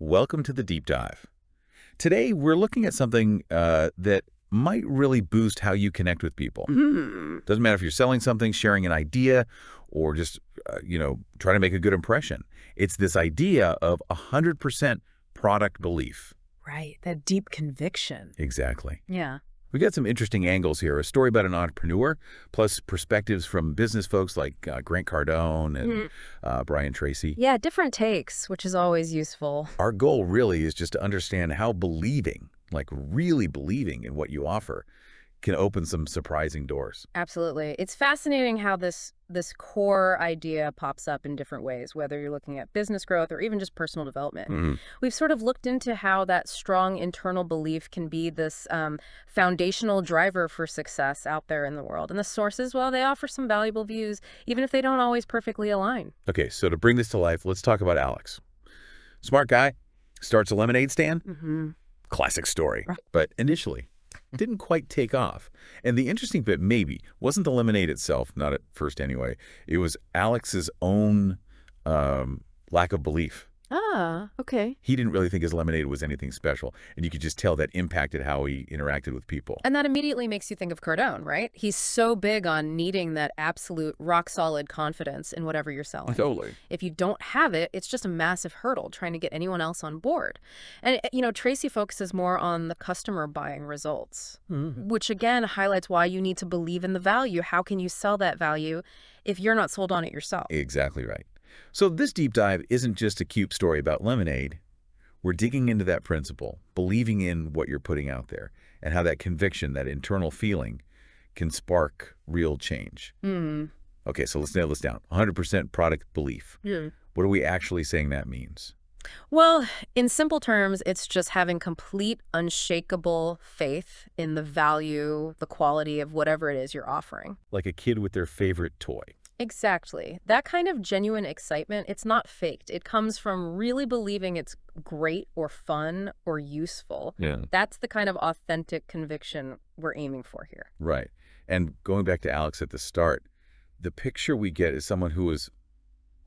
Welcome to the deep dive. Today, we're looking at something that might really boost how you connect with people. Mm. Doesn't matter if you're selling something, sharing an idea, or just, trying to make a good impression. It's this idea of 100% product belief. Right, that deep conviction. Exactly. Yeah. We got some interesting angles here. A story about an entrepreneur, plus perspectives from business folks like Grant Cardone and Mm. Brian Tracy. Yeah, different takes, which is always useful. Our goal really is just to understand how believing, like really believing in what you offer, can open some surprising doors. Absolutely. It's fascinating how this core idea pops up in different ways, whether you're looking at business growth or even just personal development. Mhm. We've sort of looked into how that strong internal belief can be this foundational driver for success out there in the world. And the sources, well, they offer some valuable views, even if they don't always perfectly align. Okay, so to bring this to life, let's talk about Alex. Smart guy, starts a lemonade stand. Mm-hmm. Classic story. Right. But initially, didn't quite take off. And the interesting bit maybe wasn't the lemonade itself, not at first anyway. It was Alex's own lack of belief. Ah, okay. He didn't really think his lemonade was anything special, and you could just tell that impacted how he interacted with people. And that immediately makes you think of Cardone, right? He's so big on needing that absolute rock-solid confidence in whatever you're selling. Totally. If you don't have it, it's just a massive hurdle trying to get anyone else on board. And, Tracy focuses more on the customer buying results, which again highlights why you need to believe in the value. How can you sell that value if you're not sold on it yourself? Exactly right. So this deep dive isn't just a cute story about lemonade. We're digging into that principle, believing in what you're putting out there, and how that conviction, that internal feeling, can spark real change. Hmm. Okay, so let's nail this down. 100% product belief. Yeah. What are we actually saying that means? Well, in simple terms, it's just having complete, unshakable faith in the value, the quality of whatever it is you're offering. Like a kid with their favorite toy. Exactly. That kind of genuine excitement, it's not faked. It comes from really believing it's great or fun or useful. Yeah. That's the kind of authentic conviction we're aiming for here. Right. And going back to Alex at the start, the picture we get is someone who is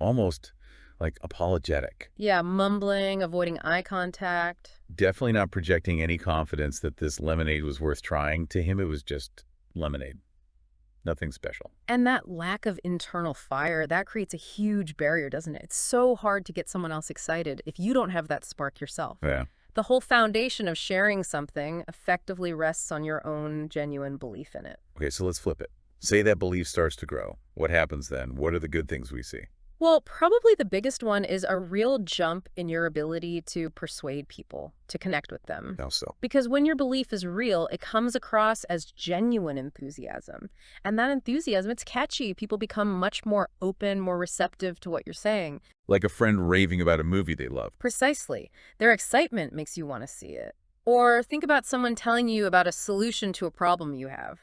almost like apologetic. Yeah, mumbling, avoiding eye contact. Definitely not projecting any confidence that this lemonade was worth trying. To him, it was just lemonade. Nothing special. And that lack of internal fire, that creates a huge barrier, doesn't it? It's so hard to get someone else excited if you don't have that spark yourself. Yeah. The whole foundation of sharing something effectively rests on your own genuine belief in it. Okay, so let's flip it. Say that belief starts to grow. What happens then? What are the good things we see? Well, probably the biggest one is a real jump in your ability to persuade people, to connect with them. How so? Because when your belief is real, it comes across as genuine enthusiasm. And that enthusiasm, it's catchy. People become much more open, more receptive to what you're saying. Like a friend raving about a movie they love. Precisely. Their excitement makes you want to see it. Or think about someone telling you about a solution to a problem you have.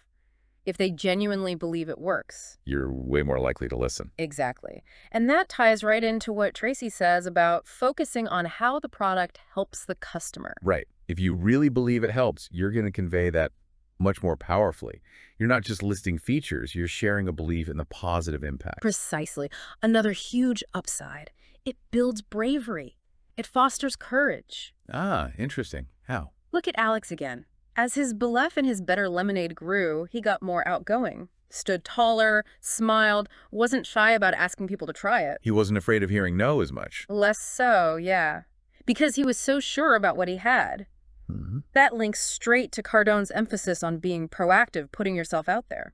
If they genuinely believe it works. You're way more likely to listen. Exactly. And that ties right into what Tracy says about focusing on how the product helps the customer. Right. If you really believe it helps, you're going to convey that much more powerfully. You're not just listing features, you're sharing a belief in the positive impact. Precisely. Another huge upside. It builds bravery. It fosters courage. Ah, interesting. How? Look at Alex again. As his belief in his better lemonade grew, he got more outgoing, stood taller, smiled, wasn't shy about asking people to try it. He wasn't afraid of hearing no as much. Less so, yeah. Because he was so sure about what he had. Mm-hmm. That links straight to Cardone's emphasis on being proactive, putting yourself out there.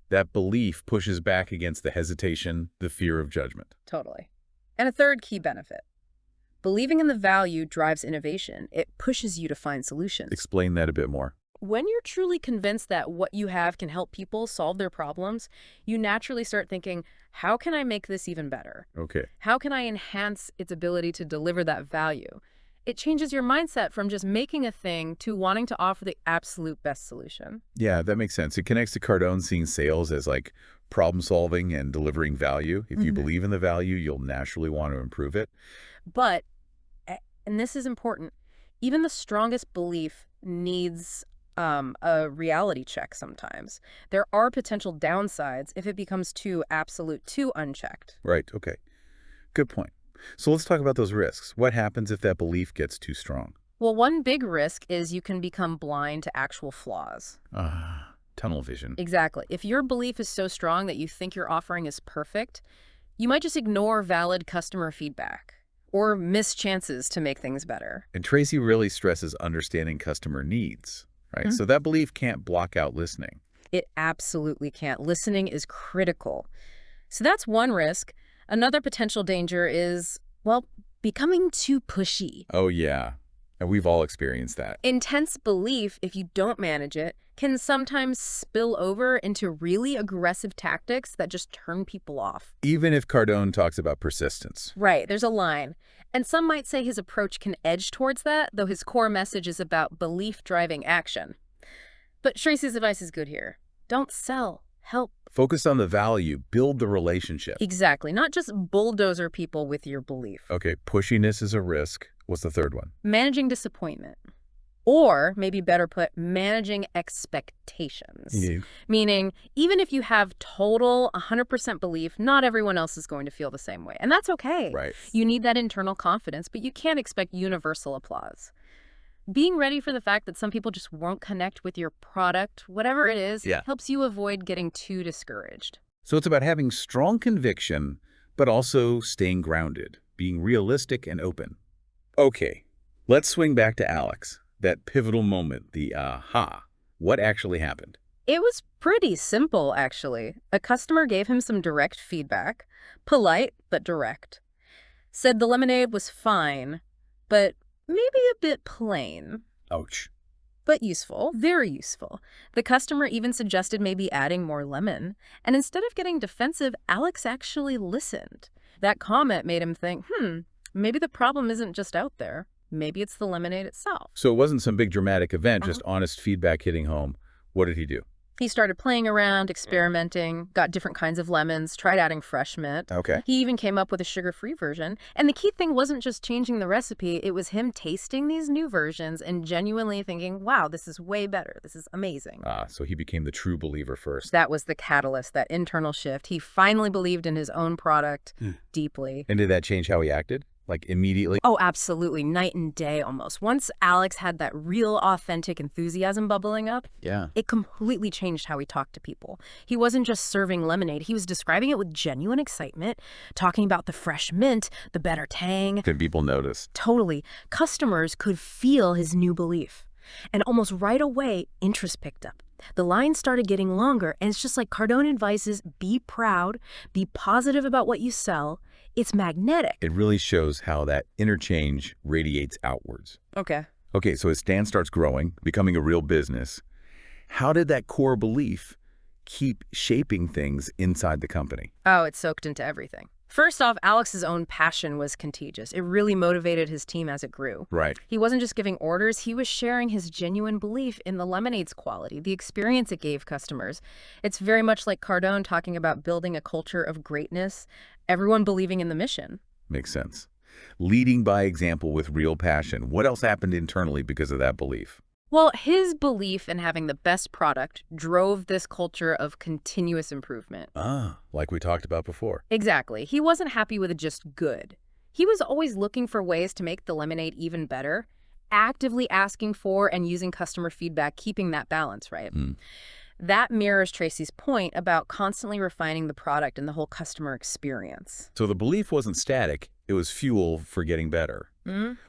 That belief pushes back against the hesitation, the fear of judgment. Totally. And a third key benefit. Believing in the value drives innovation. It pushes you to find solutions. Explain that a bit more. When you're truly convinced that what you have can help people solve their problems, you naturally start thinking, how can I make this even better? Okay. How can I enhance its ability to deliver that value? It changes your mindset from just making a thing to wanting to offer the absolute best solution. Yeah, that makes sense. It connects to Cardone seeing sales as like problem solving and delivering value. If you believe in the value, you'll naturally want to improve it. But, and this is important, even the strongest belief needs a reality check sometimes. There are potential downsides if it becomes too absolute, too unchecked. Right. Okay. Good point. So let's talk about those risks. What happens if that belief gets too strong? Well, one big risk is you can become blind to actual flaws. Tunnel vision. Exactly. If your belief is so strong that you think your offering is perfect, you might just ignore valid customer feedback or miss chances to make things better. And Tracy really stresses understanding customer needs, right? So that belief can't block out listening. It absolutely can't. Listening is critical. So that's one risk. Another potential danger is, well, becoming too pushy. Oh, yeah. And we've all experienced that. Intense belief, if you don't manage it, can sometimes spill over into really aggressive tactics that just turn people off. Even if Cardone talks about persistence. Right, there's a line. And some might say his approach can edge towards that, though his core message is about belief-driving action. But Tracy's advice is good here. Don't sell. Help. Focus on the value, build the relationship. Exactly, not just bulldozer people with your belief. Okay, pushiness is a risk. What's the third one? Managing disappointment. Or, maybe better put, managing expectations. Yeah. Meaning, even if you have total 100% belief, not everyone else is going to feel the same way. And that's okay. Right. You need that internal confidence, but you can't expect universal applause. Being ready for the fact that some people just won't connect with your product, whatever it is, helps you avoid getting too discouraged. So it's about having strong conviction, but also staying grounded, being realistic and open. Okay, let's swing back to Alex. That pivotal moment, the aha. What actually happened? It was pretty simple, actually. A customer gave him some direct feedback, polite but direct. Said the lemonade was fine, but maybe a bit plain. Ouch. But useful, very useful. The customer even suggested maybe adding more lemon. And instead of getting defensive, Alex actually listened. That comment made him think, maybe the problem isn't just out there. Maybe it's the lemonade itself. So it wasn't some big dramatic event, just honest feedback hitting home. What did he do? He started playing around, experimenting, got different kinds of lemons, tried adding fresh mint. Okay. He even came up with a sugar-free version. And the key thing wasn't just changing the recipe, it was him tasting these new versions and genuinely thinking, wow, this is way better. This is amazing. So he became the true believer first. That was the catalyst, that internal shift. He finally believed in his own product deeply. And did that change how he acted? Like immediately? Oh, absolutely. Night and day almost. Once Alex had that real authentic enthusiasm bubbling up, it completely changed how he talked to people. He wasn't just serving lemonade. He was describing it with genuine excitement, talking about the fresh mint, the better tang. Did people notice? Totally. Customers could feel his new belief. And almost right away, interest picked up. The line started getting longer, and it's just like Cardone advises, be proud, be positive about what you sell. It's magnetic. It really shows how that interchange radiates outwards. Okay, so as Stan starts growing, becoming a real business, how did that core belief keep shaping things inside the company? Oh, it soaked into everything. First off, Alex's own passion was contagious. It really motivated his team as it grew. Right. He wasn't just giving orders, he was sharing his genuine belief in the lemonade's quality, the experience it gave customers. It's very much like Cardone talking about building a culture of greatness, everyone believing in the mission. Makes sense. Leading by example with real passion. What else happened internally because of that belief? Well, his belief in having the best product drove this culture of continuous improvement. Like we talked about before. Exactly. He wasn't happy with just good. He was always looking for ways to make the lemonade even better, actively asking for and using customer feedback, keeping that balance, right? That mirrors Tracy's point about constantly refining the product and the whole customer experience. So the belief wasn't static, it was fuel for getting better.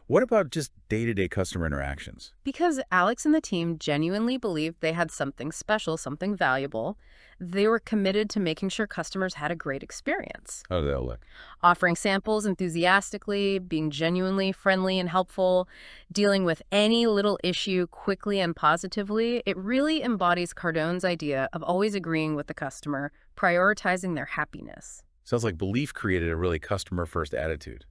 What about just day-to-day customer interactions? Because Alex and the team genuinely believed they had something special, something valuable, they were committed to making sure customers had a great experience. How did that look? Offering samples enthusiastically, being genuinely friendly and helpful, dealing with any little issue quickly and positively, it really embodies Cardone's idea of always agreeing with the customer, prioritizing their happiness. Sounds like belief created a really customer-first attitude.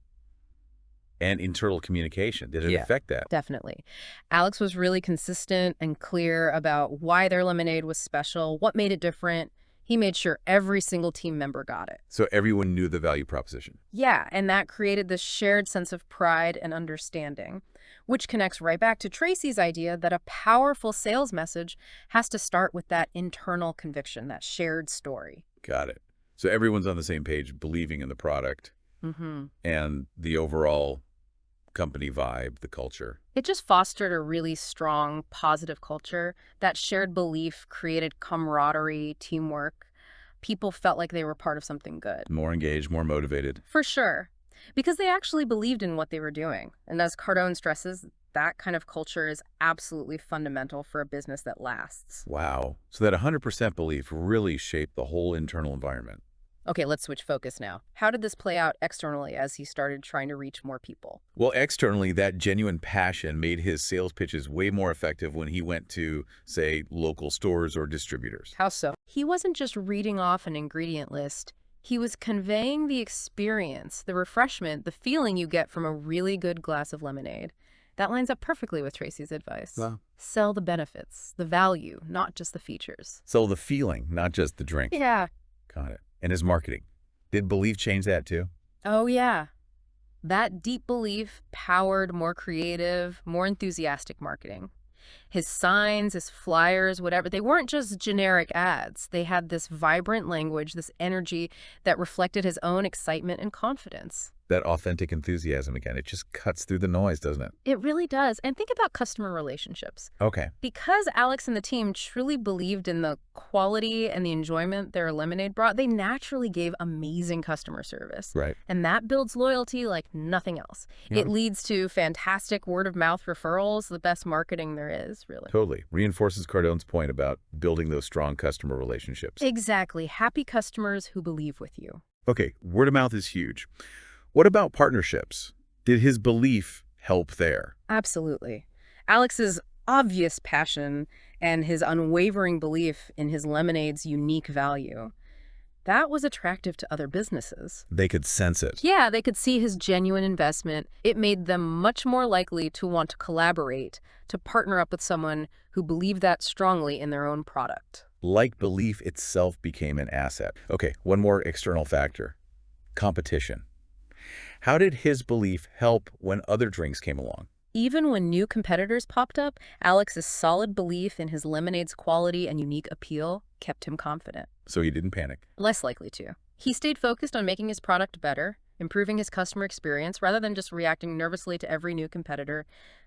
And internal communication. Did it affect that? Definitely. Alex was really consistent and clear about why their lemonade was special, what made it different. He made sure every single team member got it. So everyone knew the value proposition. Yeah, and that created this shared sense of pride and understanding, which connects right back to Tracy's idea that a powerful sales message has to start with that internal conviction, that shared story. Got it. So everyone's on the same page, believing in the product, Mm-hmm. and the overall company vibe, the culture. It just fostered a really strong, positive culture. That shared belief created camaraderie, teamwork. People felt like they were part of something good. More engaged, more motivated. For sure. Because they actually believed in what they were doing. And as Cardone stresses, that kind of culture is absolutely fundamental for a business that lasts. Wow. So that 100% belief really shaped the whole internal environment. Okay, let's switch focus now. How did this play out externally as he started trying to reach more people? Well, externally, that genuine passion made his sales pitches way more effective when he went to, say, local stores or distributors. How so? He wasn't just reading off an ingredient list. He was conveying the experience, the refreshment, the feeling you get from a really good glass of lemonade. That lines up perfectly with Tracy's advice. Wow. Sell the benefits, the value, not just the features. So the feeling, not just the drink. Yeah. Got it. And his marketing. Did belief change that too? Oh, yeah. That deep belief powered more creative, more enthusiastic marketing. His signs, his flyers, whatever, they weren't just generic ads. They had this vibrant language, this energy that reflected his own excitement and confidence. That authentic enthusiasm again. It just cuts through the noise, doesn't it? It really does. And think about customer relationships. Okay. Because Alex and the team truly believed in the quality and the enjoyment their lemonade brought, they naturally gave amazing customer service. Right. And that builds loyalty like nothing else. Yeah. It leads to fantastic word-of-mouth referrals, the best marketing there is, really. Totally. Reinforces Cardone's point about building those strong customer relationships. Exactly. Happy customers who believe with you. Okay, word of mouth is huge. What about partnerships? Did his belief help there? Absolutely. Alex's obvious passion and his unwavering belief in his lemonade's unique value, that was attractive to other businesses. They could sense it. Yeah, they could see his genuine investment. It made them much more likely to want to collaborate, to partner up with someone who believed that strongly in their own product. Like belief itself became an asset. Okay, one more external factor. Competition. How did his belief help when other drinks came along? Even when new competitors popped up, Alex's solid belief in his lemonade's quality and unique appeal kept him confident. So he didn't panic. Less likely to. He stayed focused on making his product better, improving his customer experience, rather than just reacting nervously to every new competitor.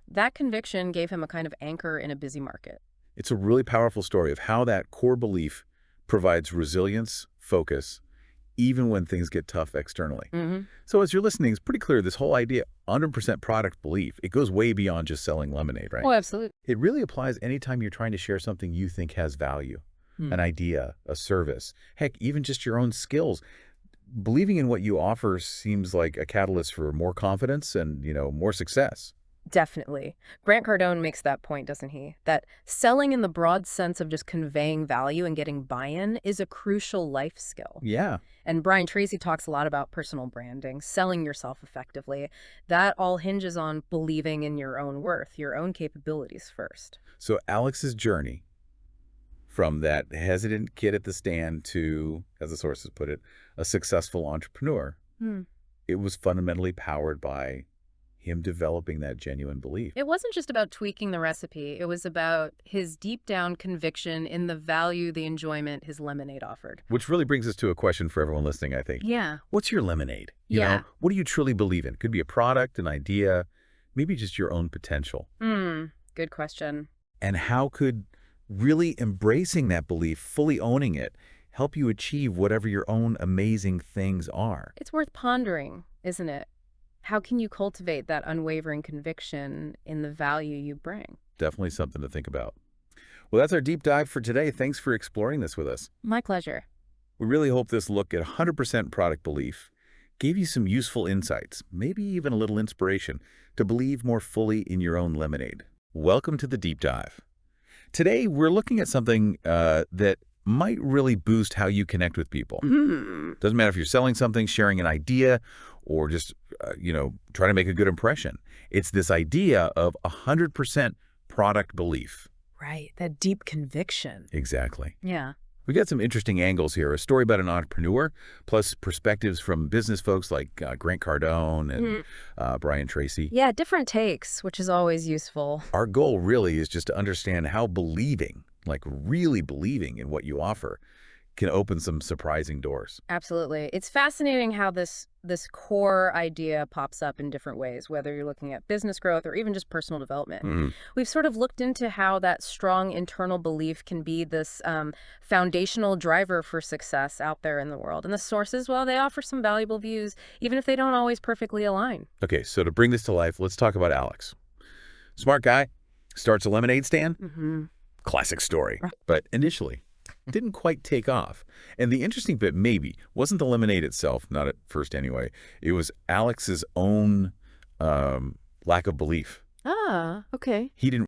That conviction gave him a kind of anchor in a busy market. It's a really powerful story of how that core belief provides resilience, focus, even when things get tough externally. So as you're listening, it's pretty clear this whole idea, 100% product belief, it goes way beyond just selling lemonade, right? Oh, absolutely. It really applies anytime you're trying to share something you think has value, an idea, a service, heck, even just your own skills. Believing in what you offer seems like a catalyst for more confidence and, more success. Definitely. Grant Cardone makes that point, doesn't he? That selling in the broad sense of just conveying value and getting buy-in is a crucial life skill. Yeah. And Brian Tracy talks a lot about personal branding, selling yourself effectively. That all hinges on believing in your own worth, your own capabilities first. So Alex's journey from that hesitant kid at the stand to, as the sources put it, a successful entrepreneur, it was fundamentally powered by him developing that genuine belief. It wasn't just about tweaking the recipe. It was about his deep down conviction in the value, the enjoyment his lemonade offered. Which really brings us to a question for everyone listening, I think. Yeah. What's your lemonade? You Yeah. know, what do you truly believe in? Could be a product, an idea, maybe just your own potential. Good question. And how could really embracing that belief, fully owning it, help you achieve whatever your own amazing things are? It's worth pondering, isn't it? How can you cultivate that unwavering conviction in the value you bring? Definitely something to think about. Well, that's our deep dive for today. Thanks for exploring this with us. My pleasure. We really hope this look at 100% product belief gave you some useful insights, maybe even a little inspiration to believe more fully in your own lemonade. Welcome to the deep dive. Today, we're looking at something that might really boost how you connect with people. Doesn't matter if you're selling something, sharing an idea, or just, trying to make a good impression. It's this idea of 100% product belief. Right, that deep conviction. Exactly. Yeah. We got some interesting angles here. A story about an entrepreneur, plus perspectives from business folks like Grant Cardone and Brian Tracy. Yeah, different takes, which is always useful. Our goal really is just to understand how believing, like really believing in what you offer, can open some surprising doors. Absolutely. It's fascinating how this core idea pops up in different ways, whether you're looking at business growth or even just personal development. Mhm. We've sort of looked into how that strong internal belief can be this foundational driver for success out there in the world. And the sources, well, they offer some valuable views, even if they don't always perfectly align. Okay, so to bring this to life, let's talk about Alex. Smart guy, starts a lemonade stand. Mm-hmm. Classic story. But initially, didn't quite take off. And the interesting bit maybe wasn't the lemonade itself, not at first anyway. It was Alex's own lack of belief. Ah, okay. He didn't